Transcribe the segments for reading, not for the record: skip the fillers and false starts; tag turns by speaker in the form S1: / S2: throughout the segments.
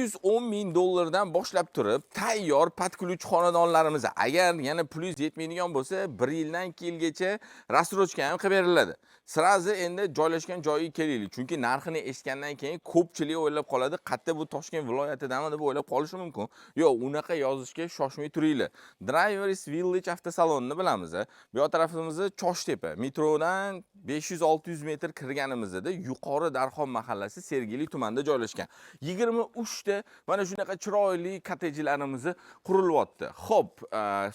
S1: 110 ming dollardan boshlab turib, tayyor patkuluvchi xonadonlarimiz agar yana plyus yetmaydigan bo'lsa, 1 yildan 2 yilgacha rassrochka ham qilib beriladi. Sirazi endi joylashgan joyiga kelaylik. Chunki narxini eshitgandan keyin ko'pchilik o'ylab qoladi, qayerda bu Toshkent viloyatidami deb o'ylab qolishi mumkin. Yo'q, unaqa yozishga shoshmay turinglar. Drivers Village avtosalonini bilamiz. Bu yoq tarafimizda Choshtepa, metrodan 500-600 metr kirganimizda yuqori Darxon mahallasi Sergeli tumanida joylashgan. 23 ta mana shunaqa chiroyli kottejlarimiz qurilyapti. Xo'p,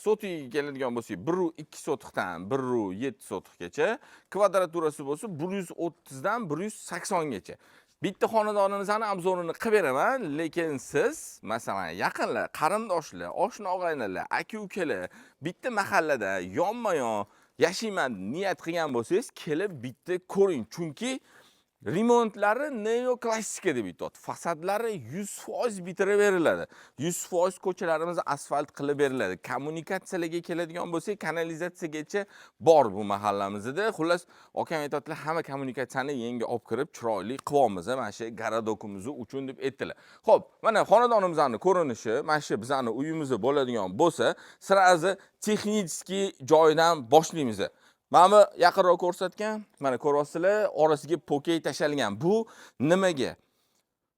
S1: sotiga keladigan bo'lsak, 1.2 sotiqdan 1.7 sotiqgacha, kvadraturasi bo'lsa 130 dan 180 gacha. Bitta xonadonimizni obzorini qilib beraman, lekin siz masalan yaqinlar, qarindoshlar, oshna og'aynilar, aka-ukalar bitta mahallada yonma-yon yashayman niyat qilgan bo'lsangiz, kelib bitta ko'ring. Chunki remontlari neoklassika deb aytadi. Fasadlari 100% bitirib beriladi. 100% ko'chalarimiz asfalt qilib beriladi. Kommunikatsiyalarga keladigan bo'lsak, kanalizatsiyagacha bor bu mahallamizda. Xullas, akam aytadilar, hamma kommunikatsiyani yangi olib kirib, chiroyli qilamiz, mana shu garadokimiz uchun deb aytdilar. Xo'p, mana xonadonimizning ko'rinishi, mana shu bizning uyimiz bo'ladigan bo'lsa, sirazi texnik joydan boshlaymiz. Mana yaqinroq ko'rsatgan, mana ko'ryapsizlar, orasiga pokey tashalgan. Bu nimaga?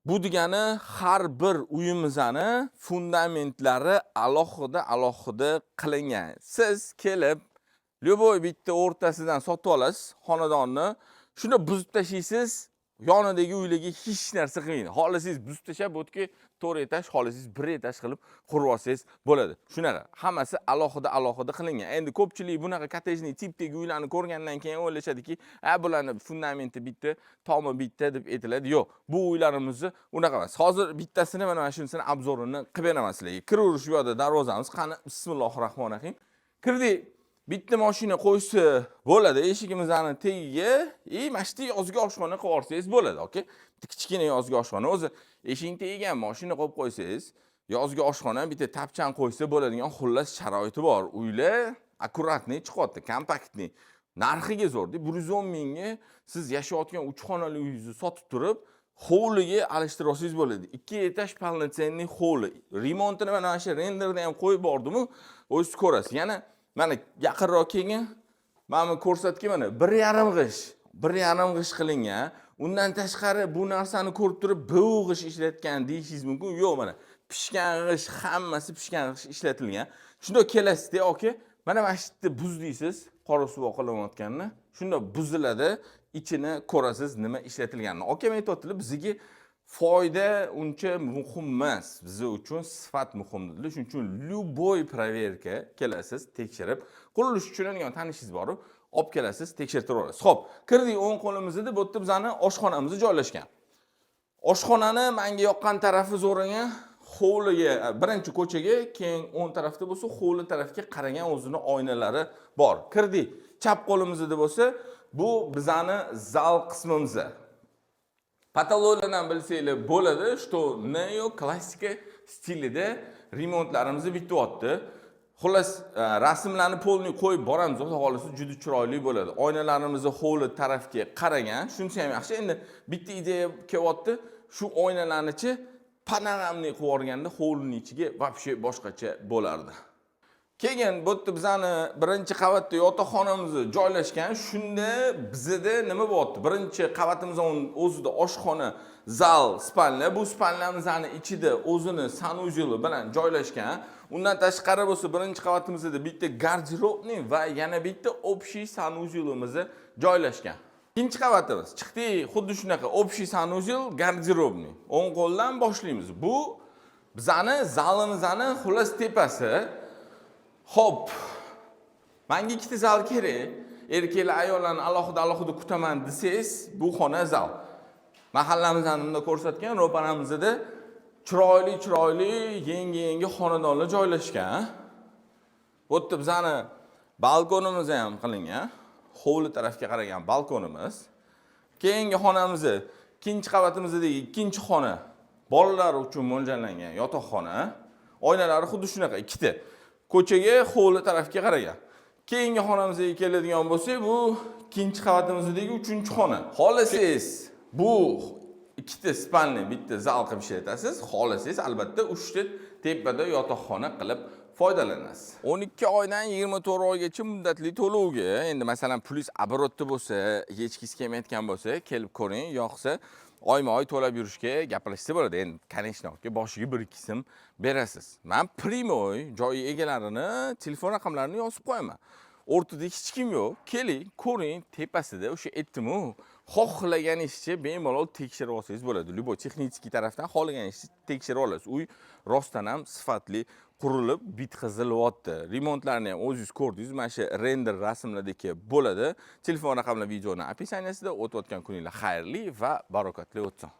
S1: Bu degani har bir uyimizni fundamentlari alohida qilingan. Siz kelib, любой bitta o'rtasidan sotib olasiz xonadonni, shuni buzib tashlaysiz, yonidagi uylarga hech narsa qilmaydi. Xohlasangiz buzib tashlab, o'tga 4 etaj, xohlasangiz 1 etaj qilib qurib olsangiz bo'ladi. Shunaqa, hammasi alohida qilingan. Endi ko'pchilik bunaqa kottejli tipdagi uylarni ko'rgandan keyin o'ylashadiki, bularni fundamenti bitta, tomi bitta deb aytiladi. Yo'q, bu uylarimizni unaqa emas. Hozir bittasini mana shunisini obzorini qilib beraman sizlarga. Kiraverish bu yerda darvozamiz. Qani, bismillahirrohmanirrohim. Kirdik. Bitta mashina qo'ysa bo'ladi, eshigimizning tagiga, mana shu yozgi oshxona qilib olsangiz bo'ladi, okay? Kichkina yozgi oshxona, o'zi eshiging tagiga mashina qo'yib qo'ysangiz, yozgi oshxona bitta tapchan qo'ysa bo'ladigan xullas sharoiti bor. Uylar akkuratniy chiqyapti, kompaktniy. Narxiga zo'r-da, 110 mingga siz yashayotgan 3 xonali uyingizni sotib turib, hovliga alishtirib olsangiz bo'ladi. 2 etaj полноценный hovli. Remontini mana shu renderni ham qo'yib bordim-ku, o'zingiz ko'rasiz. Yana mana yaqinroq kelgan, mana ko'rsatgan mana 1,5 g'ish, 1,5 g'ish qilingan. Undan tashqari bu narsani ko'rib turib, bu g'ish ishlatgan deyishingiz mumkin. Yo'q, mana pishgan g'ish, hammasi pishgan g'ish ishlatilgan. Shunda kelasizda, aka, mana masjidni buzdiysiz, qora suv oqilayotganini, shunda buziladi, ichini ko'rasiz nima ishlatilganini. Aka aytayotdilar, bizga foyda uncha muhim emas, biz uchun sifat muhimdir. Shuning uchun любой проверка kelasiz, tekshirib, qurilish tushunadigan tanishingiz borib, olib kelasiz, tekshirtirib olasiz. Xo'p, kirdik o'ng qo'limizda, bu yerda bizning oshxonamiz joylashgan. Oshxonani menga yoqqan tarafi zo'ringa, hovliga, birinchi ko'chaga, keyin o'ng tarafda bo'lsa, hovli tarafga qaragan o'zini oynalari bor. Kirdik. Chap qo'limizda bo'lsa, bu bizning zal qismimiz. Patologiyadan bilsanglar bo'ladi, что neoklassika stilida remontlarimiz bityapti. Xullas, rasmlarni polni qo'yib boramiz, xudo xolisa juda chiroyli bo'ladi. Oynalarimizni hovli tarafga qaragan, shuncha ham yaxshi. Endi bitta ideya kelyapti, shu oynalarni-chi panoramniy qilib o'rganda hovlining ichiga вообще boshqacha bo'lardi. Keyin bu yerda bizning birinchi qavatda yotoqxonamiz joylashgan. Shunda bizda nima bo'lyapti? Birinchi qavatimizning o'zida oshxona, zal, spalna. Bu spalnamizning ichida o'zini sanuzyuli bilan joylashgan. Undan tashqari bo'lsa, birinchi qavatimizda bitta garderobniy va yana bitta общий sanuzyulimiz joylashgan. Ikkinchi qavatimiz chiqdik, xuddi shunaqa общий sanuzyul, garderobniy. O'ng qo'ldan boshlaymiz. Bu bizning zalimizning xullas tepasi. Xo'p, menga ikkita zal kerak. Erkaklar, ayollarni alohida kutaman desangiz, bu xona zal. Mahallamizni bunda ko'rsatgan ro'paramizda chiroyli, yangi xonadonlar joylashgan. Bu yerda bizning balkonimiz ham qilingan. Hovli tarafga qaragan balkonimiz. Keyingi xonamiz, ikkinchi qavatimizda ikkinchi xona, bolalar uchun mo'ljallangan yotoqxona. Oynalari xuddi shunaqa, ikkita. Ko'chaga, hovli tarafga qaragan. Keyingi xonamizga keladigan bo'lsak, bu ikkinchi qavatimizdagi 3-xona. Xohlasangiz, bu ikkita spalni, bitta zal qilib ishlatasiz. Xohlasangiz albatta 3 ta tepada yotoqxona qilib foydalanasiz. 12 oydan 24 oygacha muddatli to'lovga, endi masalan plyus оборотda bo'lsa, hechkisi kelmayotgan bo'lsa, kelib ko'ring, yoqsa oyma-oy to'lab yurishga gaplashsa bo'ladi. Endi konechnoga boshiga 1-2 so'm berasiz. Men Primoy joy egalarini telefon raqamlarini yozib qo'yaman. O'rtada hech kim yo'q. Keling, ko'ring, tepasida o'sha aytdim-ku, xohlaganingizni bemalol tekshirib olsangiz bo'ladi. Любой texnik tarafdan xohlaganingizni tekshirib olasiz. Uy rostdan ham sifatli qurilib, bitqizilyapti. Remontlarni ham o'zingiz ko'rdingiz. Mana shu render rasmlardagi bo'ladi. Telefon raqamlar videoning opisiyaniyasida. O'tayotgan kuninglar xayrli va barokatli o'tsin.